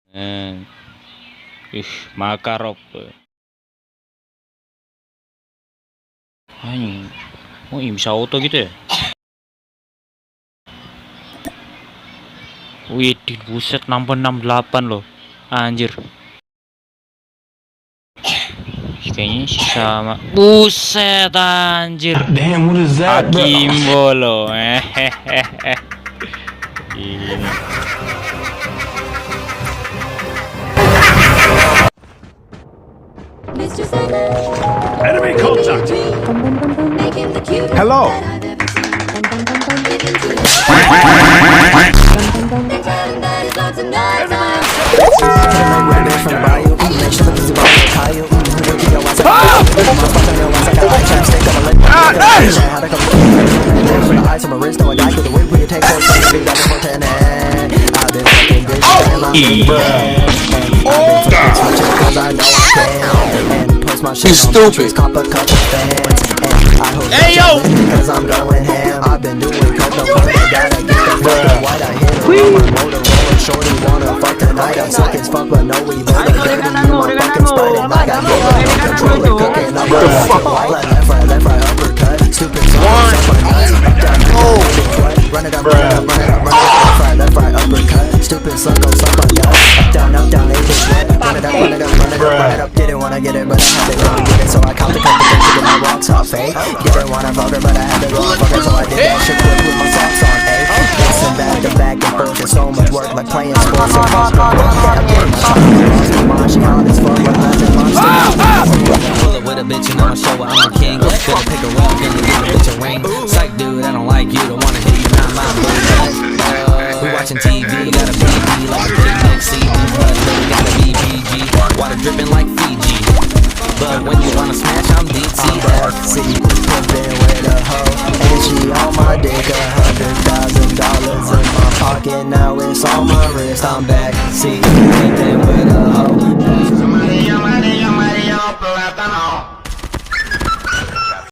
Eh, Makarov. Anjing. Oh, ini bisa auto gitu ya? Wih, buset 668 loh. Anjir. Kayaknya sih sama. Buset anjir. Damn, what is that, bro? Akimbo loh. Ini. Enemy contact. Hello. You stupid. Hey yo! Cause I'm going ham. I've been doing coke, no coke, I gotta get the fuck out white. I hit it on my motor, rolling shorty, wanna fuck tonight. I'm sick as fuck, but no we both are dirty. You my fucking sprite, and I got no control it, cooking up my left, right, uppercut. Stupid song, suck my nuts. Run it up, run it up, run it up, run it up. Left, right, uppercut. Stupid suck my nuts. Up, down, ain't this shit. Run it up, run it up, run it up, run it up. Didn't wanna get it, but I had to go and get it. So I count the competition to get my rocks off, eh? Didn't wanna fuck her, but I had to go and fuck her. So I did that shit quick with my socks on, eh? Listen back and forth, it's so much work like playing sports. So I'm getting my time, lost my mind. She hot as fuck, but nothing monster. Pull up with a bitch and I'ma show her I'm a king. Gonna pick her up, gonna give a bitch a ring. Psych dude, I don't like you, don't wanna hit you, not my boo. We watching TV, gotta be like a big next CD, but they gotta be PG. Water dripping like Fiji. But when you wanna smash, I'm DTFC. Pimpin' with a hoe, and she on my dick. $100,000 in my pocket, now it's on my wrist. I'm back, see, pimpin' with a